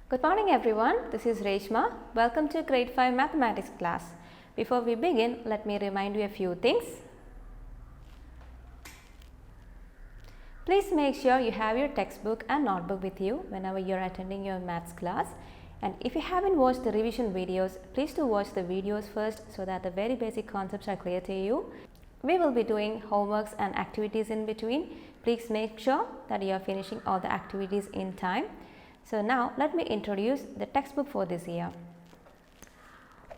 Good morning everyone, this is Reshma. Welcome to grade 5 mathematics class. Before we begin, let me remind you a few things. Please make sure you have your textbook and notebook with you whenever you are attending your maths class. And if you haven't watched the revision videos, please do watch the videos first so that the very basic concepts are clear to you. We will be doing homeworks and activities in between. Please make sure that you are finishing all the activities in time. So now let me introduce the textbook for this year.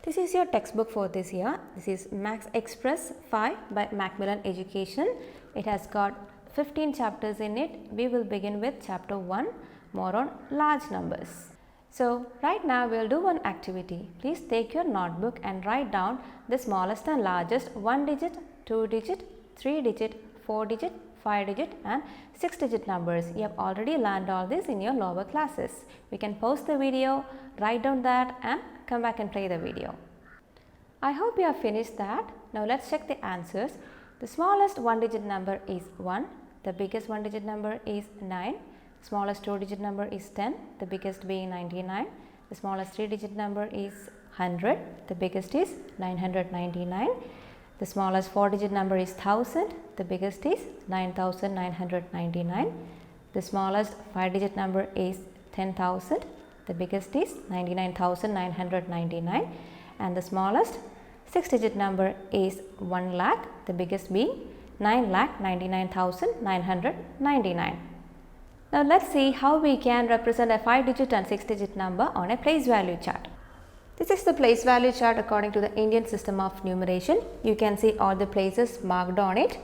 This is your textbook for this year. This is Maths Express 5 by Macmillan Education. It has got 15 chapters in it. We will begin with chapter 1, more on large numbers. So right now we will do one activity. Please take your notebook and write down the smallest and largest 1 digit, 2 digit, 3 digit, 4 digit, 5 digit and 6 digit numbers. You have already learned all this in your lower classes. We can pause the video, write down that and come back and play the video. I hope you have finished that. Now let's check the answers. The smallest 1 digit number is 1. The biggest 1 digit number is 9. The smallest 2 digit number is 10. The biggest being 99. The smallest 3 digit number is 100. The biggest is 999. The smallest 4 digit number is 1000. The biggest is 9999. The smallest 5 digit number is 10,000. The biggest is 99,999. And the smallest 6 digit number is 1 lakh. The biggest being 9,99,999. Now let's see how we can represent a 5 digit and 6 digit number on a place value chart. This is the place value chart according to the Indian system of numeration. You can see all the places marked on it,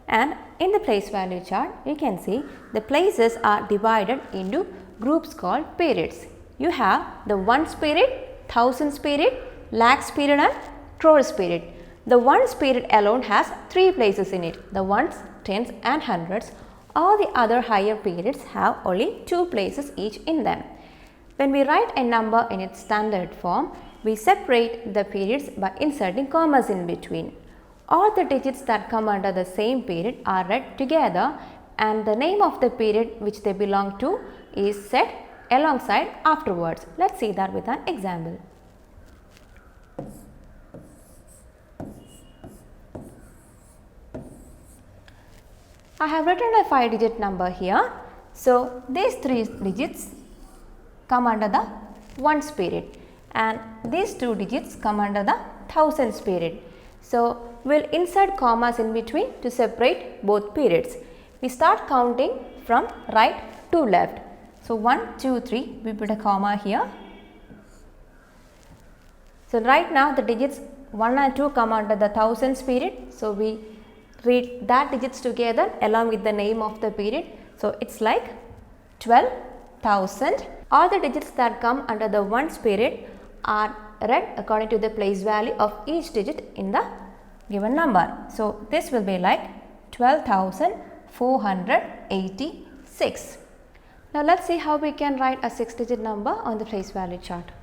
and in the place value chart you can see the places are divided into groups called periods. You have the ones period, thousands period, lakhs period and crores period. The ones period alone has 3 places in it, the ones, tens and hundreds. All the other higher periods have only 2 places each in them. When we write a number in its standard form, we separate the periods by inserting commas in between. All the digits that come under the same period are read together and the name of the period which they belong to is said alongside afterwards. Let's see that with an example. I have written a 5 digit number here. So these 3 digits come under the ones period and these 2 digits come under the thousands period. So we'll insert commas in between to separate both periods. We start counting from right to left. So 1, 2, 3, we put a comma here. So right now the digits 1 and 2 come under the thousands period. So we read that digits together along with the name of the period. So it's like 12,000. All the digits that come under the ones period are read according to the place value of each digit in the given number. So this will be like 12,486. Now let's see how we can write a 6 digit number on the place value chart.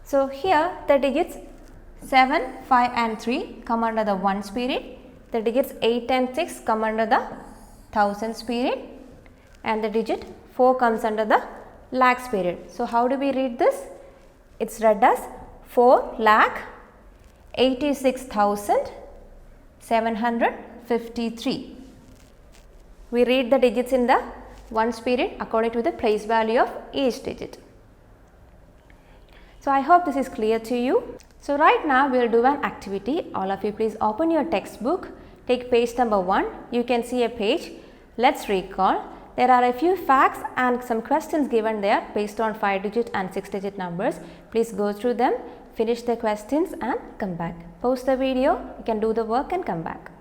So here the digits 7, 5 and 3 come under the ones period. The digits 8 and 6 come under the thousands period and the digit 4 comes under the lakhs period. So how do we read this? It's read as 4,86,753. We read the digits in the ones period according to the place value of each digit. So I hope this is clear to you. So right now we will do an activity. All of you please open your textbook. Take page number 1. You can see a page. Let's recall. There are a few facts and some questions given there based on 5 digit and 6 digit numbers. Please go through them, finish the questions and come back. Pause the video. You can do the work and come back.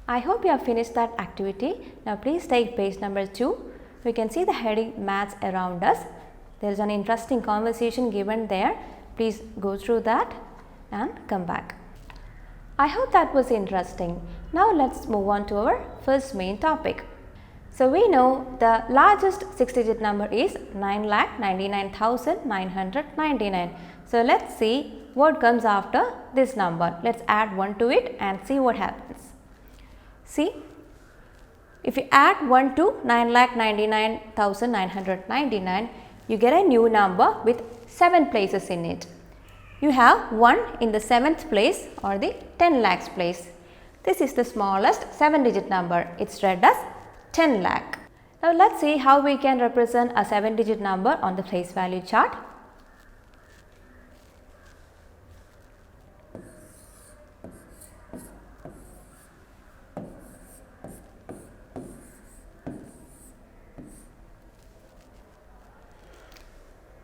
I hope you have finished that activity. Now please take page number 2. We can see the heading Maths around us. There is an interesting conversation given there. Please go through that and come back. I hope that was interesting. Now let's move on to our first main topic. So we know the largest 6-digit number is 9,99,999. So let's see what comes after this number. Let's add 1 to it and see what happens. See, if you add 1 to 9,99,999, you get a new number with 7 places in it. You have 1 in the 7th place or the 10 lakhs place. This is the smallest 7-digit number. It's read as 10 lakh. Now let's see how we can represent a 7-digit number on the place value chart.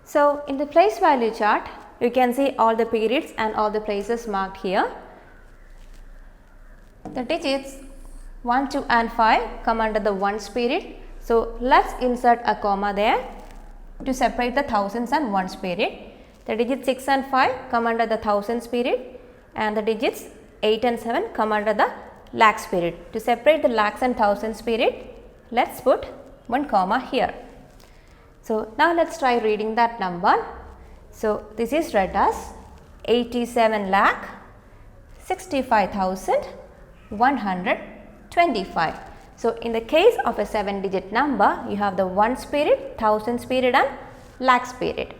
So in the place value chart, you can see all the periods and all the places marked here. The digits 1, 2 and 5 come under the ones period. So let's insert a comma there to separate the thousands and ones period. The digits 6 and 5 come under the thousands period and the digits 8 and 7 come under the lakhs period. To separate the lakhs and thousands period, let's put one comma here. So now let's try reading that number. So this is read as 87 lakh 65,125. So in the case of a 7-digit number, you have the ones period, thousands period and lakhs period.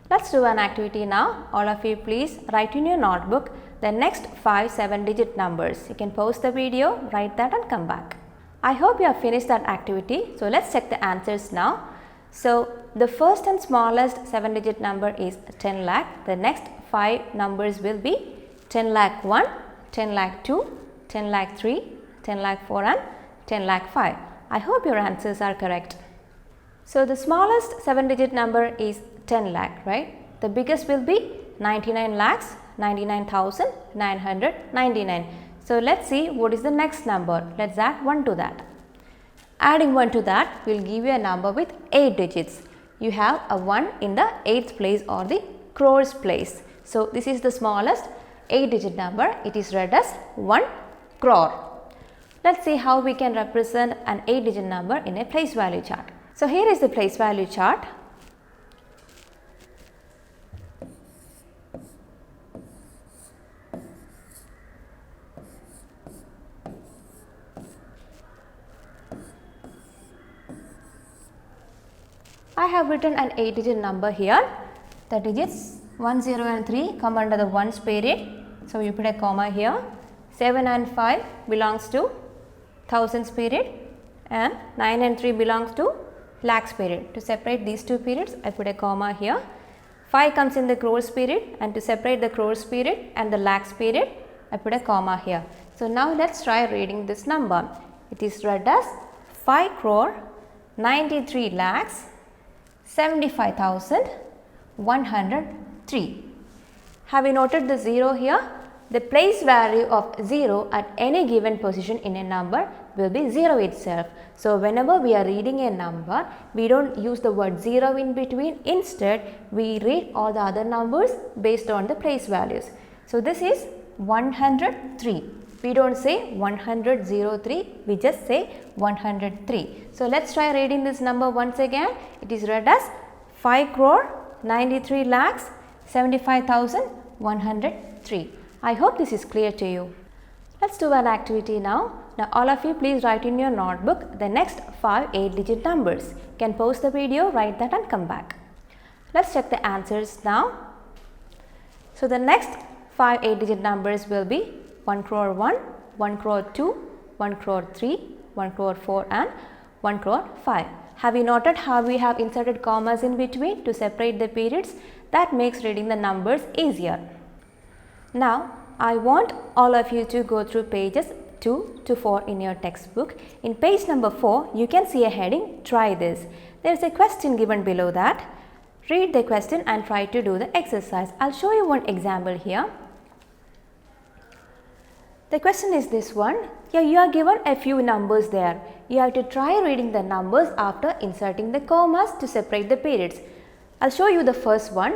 Let's do an activity now. All of you please write in your notebook the next 5 7-digit numbers. You can pause the video, write that and come back. I hope you have finished that activity. So let's check the answers now. So the first and smallest 7-digit number is 10 lakh. The next 5 numbers will be 10 lakh 1, 10 lakh 2, 10 lakh 3, 10 lakh 4 and 10 lakh 5. I hope your answers are correct. So the smallest 7-digit number is 10 lakh, right? The biggest will be 99 lakhs 99,999. So let's see what is the next number. Let's add 1 to that. Adding 1 to that will give you a number with 8 digits. You have a 1 in the 8th place or the crores place. So this is the smallest 8-digit number. It is read as 1 crore. Let's see how we can represent an 8-digit number in a place value chart. So here is the place value chart. I have written an 8-digit number here. The digits 1, 0 and 3 come under the ones period. So you put a comma here. 7 and 5 belongs to thousands period and 9 and 3 belongs to lakhs period. To separate these two periods, I put a comma here. 5 comes in the crores period and to separate the crores period and the lakhs period, I put a comma here. So now let's try reading this number. It is read as 5 crore 93 lakhs 75,103. Have you noted the 0 here? The place value of 0 at any given position in a number will be 0 itself. So whenever we are reading a number, we don't use the word 0 in between. Instead, we read all the other numbers based on the place values. So this is 103. We don't say 103, we just say 103. So let's try reading this number once again. It is read as 5 crore 93 lakhs 75,103. I hope this is clear to you. Let's do an activity now. Now all of you please write in your notebook the next 5 8-digit numbers. You can pause the video, write that and come back. Let's check the answers now. So the next 5 8-digit numbers will be 1 crore 1, 1 crore 2, 1 crore 3, 1 crore 4 and 1 crore 5. Have you noted how we have inserted commas in between to separate the periods? That makes reading the numbers easier. Now I want all of you to go through pages 2 to 4 in your textbook. In page number 4, you can see a heading, try this. There is a question given below that. Read the question and try to do the exercise. I'll show you one example here. The question is this one. Here you are given a few numbers there. You have to try reading the numbers after inserting the commas to separate the periods. I'll show you the first one.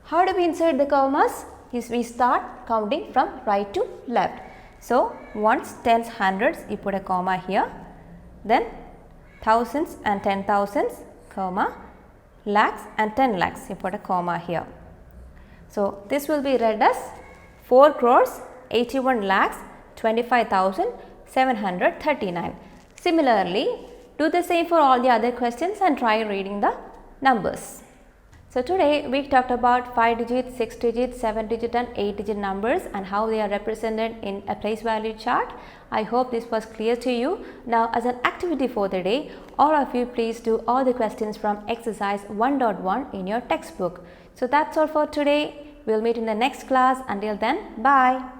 How do we insert the commas? We start counting from right to left. So ones, tens, hundreds, you put a comma here. Then thousands and 10,000s, comma, lakhs and 10 lakhs, you put a comma here. So this will be read as 4 crores 81 lakhs 25,739. Similarly, do the same for all the other questions and try reading the numbers. So today we talked about 5-digit, 6-digit, 7-digit and 8-digit numbers and how they are represented in a place value chart. I hope this was clear to you. Now as an activity for the day, all of you please do all the questions from exercise 1.1 in your textbook. So that's all for today. We'll meet in the next class. Until then, bye.